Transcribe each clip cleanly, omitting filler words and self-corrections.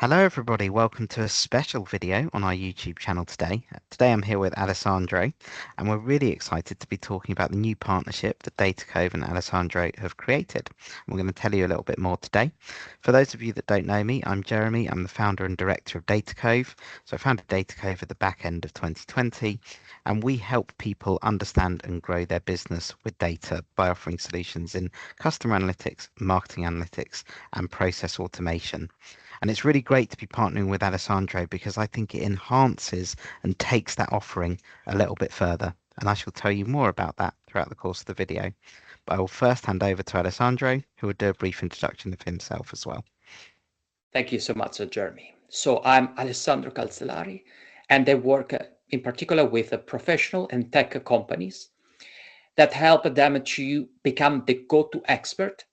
Hello everybody, welcome to a special video on our YouTube channel today. Today I'm here with Alessandro and we're really excited to be talking about the new partnership that Datacove and Alessandro have created. We're going to tell you a little bit more today. For those of you that don't know me, I'm Jeremy. I'm the founder and director of Datacove. So I founded Datacove at the back end of 2020 and we help people understand and grow their business with data by offering solutions in customer analytics, marketing analytics and process automation. And it's really great to be partnering with Alessandro because I think it enhances and takes that offering a little bit further. And I shall tell you more about that throughout the course of the video. But I will first hand over to Alessandro, who will do a brief introduction of himself as well. Thank you so much, Jeremy. So I'm Alessandro Calzolari, and I work in particular with professional and tech companies that help them to become the go-to expert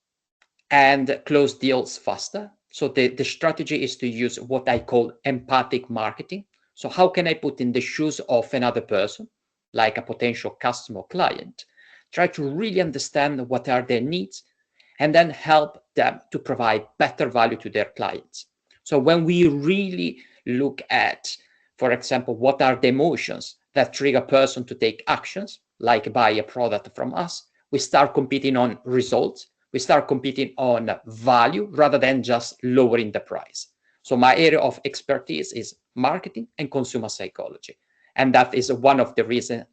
and close deals faster. So the strategy is to use what I call empathic marketing. So how can I put in the shoes of another person, like a potential customer or client, try to really understand what are their needs, and then help them to provide better value to their clients. So when we really look at, for example, what are the emotions that trigger a person to take actions, like buy a product from us, we start competing on results. We start competing on value rather than just lowering the price. So my area of expertise is marketing and consumer psychology. And that is one of the reasons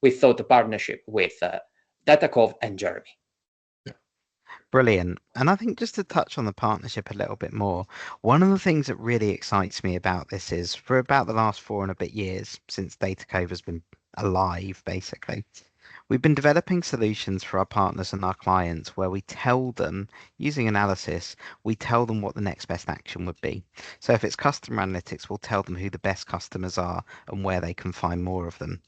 we thought the partnership with Datacove and Jeremy. Brilliant. And I think just to touch on the partnership a little bit more, one of the things that really excites me about this is for about the last 4 and a bit years since Datacove has been alive, basically, we've been developing solutions for our partners and our clients where we tell them, using analysis, we tell them what the next best action would be. So if it's customer analytics, we'll tell them who the best customers are and where they can find more of them.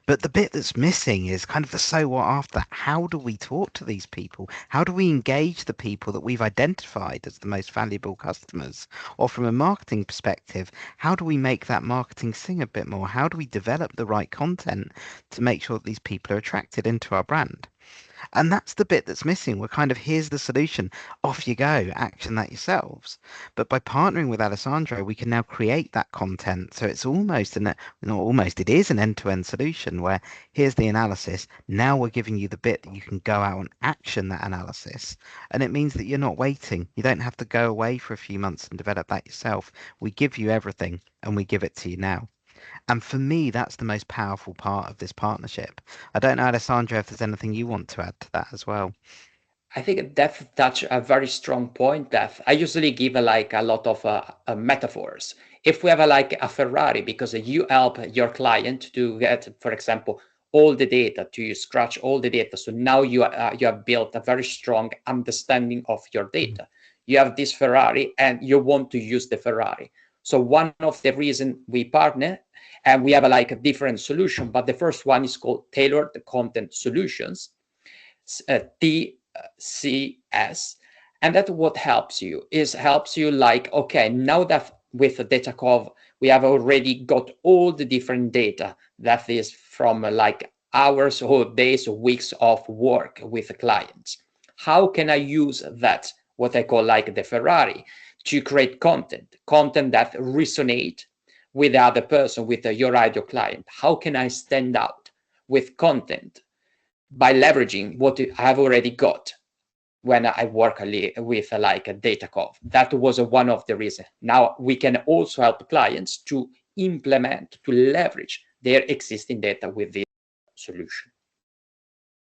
But the bit that's missing is kind of the so what after that. How do we talk to these people? How do we engage the people that we've identified as the most valuable customers? Or from a marketing perspective, how do we make that marketing sing a bit more? How do we develop the right content to make sure that these people are attracted into our brand? And that's the bit that's missing. We're kind of, here's the solution, off you go, action that yourselves. But by partnering with Alessandro, we can now create that content. So it's almost not almost, it is an end-to-end solution where here's the analysis. Now we're giving you the bit that you can go out and action that analysis. And it means that you're not waiting. You don't have to go away for a few months and develop that yourself. We give you everything and we give it to you now. And for me, that's the most powerful part of this partnership. I don't know, Alessandro, if there's anything you want to add to that as well. I think that touch a very strong point that I usually give like a lot of metaphors. If we have like a Ferrari, because you help your client to get, for example, all the data, to scratch all the data. So now you have built a very strong understanding of your data. You have this Ferrari and you want to use the Ferrari. So one of the reason we partner and we have like a different solution, but the first one is called tailored content solutions, TCS. And that what helps you like, okay, now that with Datacove, we have already got all the different data that is from like hours or days or weeks of work with the clients. How can I use that, what I call like the Ferrari, to create content that resonate with the other person, with your ideal client? How can I stand out with content by leveraging what I have already got when I work with like a Datacove? That was one of the reasons. Now we can also help clients to implement, to leverage their existing data with this solution.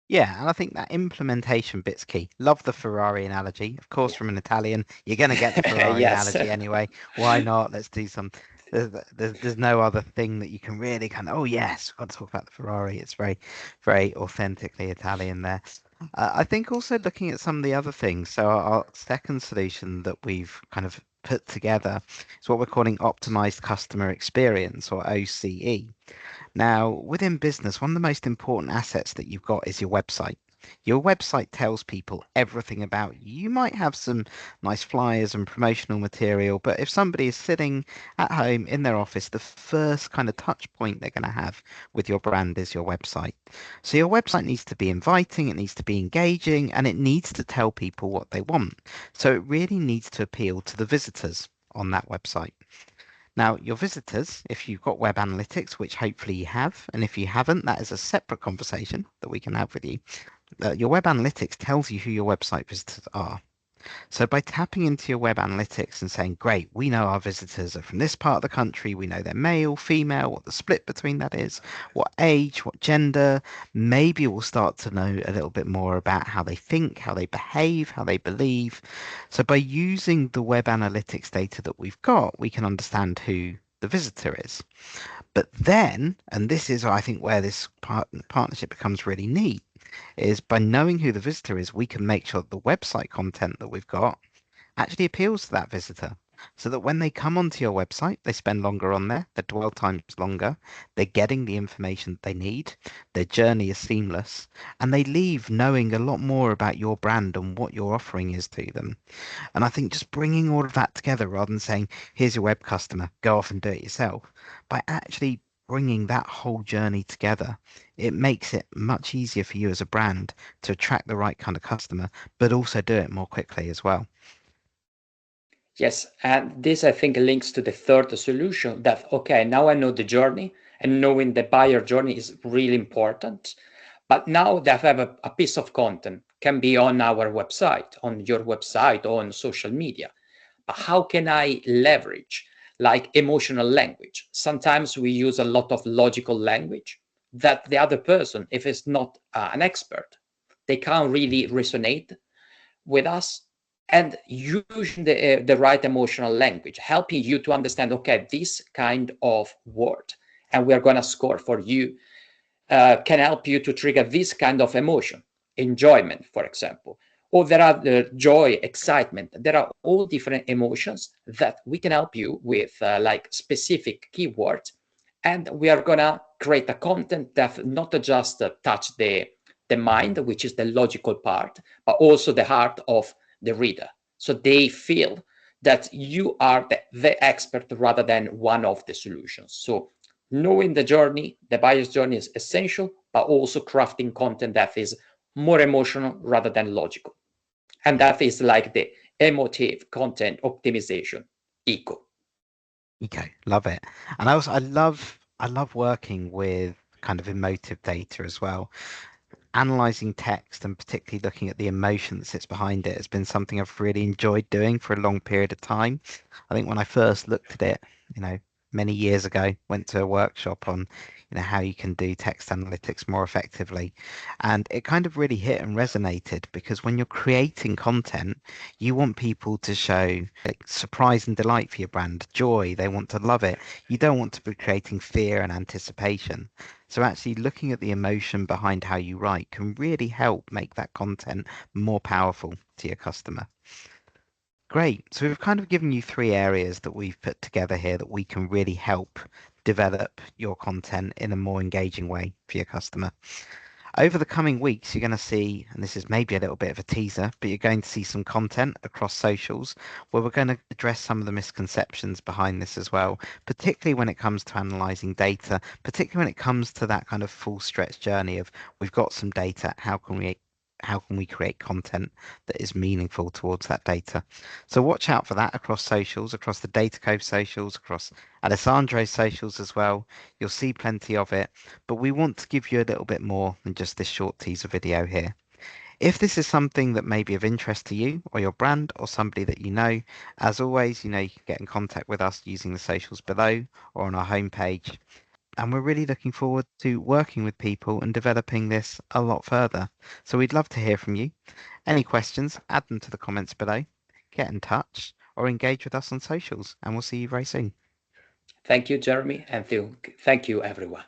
Yeah, and I think that implementation bit's key. Love the Ferrari analogy. Of course, from an Italian, you're going to get the Ferrari Yes. analogy anyway. Why not? Let's do some. There's no other thing that you can really kind of, oh, yes, we've got to talk about the Ferrari. It's very, very authentically Italian there. I think also looking at some of the other things. So our second solution that we've kind of put together is what we're calling optimized customer experience, or OCE. Now, within business, one of the most important assets that you've got is your website. Your website tells people everything about you. You might have some nice flyers and promotional material, but if somebody is sitting at home in their office, the first kind of touch point they're going to have with your brand is your website. So your website needs to be inviting, it needs to be engaging, and it needs to tell people what they want. So it really needs to appeal to the visitors on that website. Now, your visitors, if you've got web analytics, which hopefully you have, and if you haven't, that is a separate conversation that we can have with you. Your web analytics tells you who your website visitors are. So by tapping into your web analytics and saying, great, we know our visitors are from this part of the country, we know they're male, female, what the split between that is, what age, what gender, maybe we'll start to know a little bit more about how they think, how they behave, how they believe. So by using the web analytics data that we've got, we can understand who the visitor is. But then, and this is, I think, where this partnership becomes really neat, is by knowing who the visitor is, we can make sure that the website content that we've got actually appeals to that visitor. So that when they come onto your website, they spend longer on there, their dwell time's longer, they're getting the information they need, their journey is seamless, and they leave knowing a lot more about your brand and what your offering is to them. And I think just bringing all of that together rather than saying, here's your web customer, go off and do it yourself, by actually bringing that whole journey together, it makes it much easier for you as a brand to attract the right kind of customer, but also do it more quickly as well. Yes, and this I think links to the third solution that, okay, now I know the journey and knowing the buyer journey is really important. But now that I have a piece of content, can be on our website, on your website, or on social media. But how can I leverage like emotional language? Sometimes we use a lot of logical language that the other person, if it's not an expert, they can't really resonate with us, and using the right emotional language, helping you to understand, okay, this kind of word, and we are going to score for you, can help you to trigger this kind of emotion, enjoyment, for example. Or there are the joy, excitement. There are all different emotions that we can help you with, like specific keywords. And we are going to create a content that not just touch the mind, which is the logical part, but also the heart of the reader. So they feel that you are the expert rather than one of the solutions. So knowing the journey, the buyer's journey is essential, but also crafting content that is more emotional rather than logical. And Yeah. that is like the emotive content optimization eco. Okay, love it. And I love working with kind of emotive data as well. Analyzing text and particularly looking at the emotion that sits behind it has been something I've really enjoyed doing for a long period of time. I think when I first looked at it, you know, many years ago, went to a workshop on, how you can do text analytics more effectively. And it kind of really hit and resonated because when you're creating content, you want people to show like surprise and delight for your brand, joy, they want to love it. You don't want to be creating fear and anticipation. So actually looking at the emotion behind how you write can really help make that content more powerful to your customer. Great. So we've kind of given you three areas that we've put together here that we can really help develop your content in a more engaging way for your customer. Over the coming weeks, you're going to see, and this is maybe a little bit of a teaser, but you're going to see some content across socials where we're going to address some of the misconceptions behind this as well, particularly when it comes to analyzing data, particularly when it comes to that kind of full stretch journey of we've got some data, how can we create content that is meaningful towards that data? So watch out for that across socials, across the Datacove socials, across Alessandro's socials as well. You'll see plenty of it, but we want to give you a little bit more than just this short teaser video here. If this is something that may be of interest to you or your brand or somebody that you know, as always, you can get in contact with us using the socials below or on our homepage. And we're really looking forward to working with people and developing this a lot further. So we'd love to hear from you. Any questions, add them to the comments below, get in touch, or engage with us on socials, and we'll see you very soon. Thank you, Jeremy, and thank you, everyone.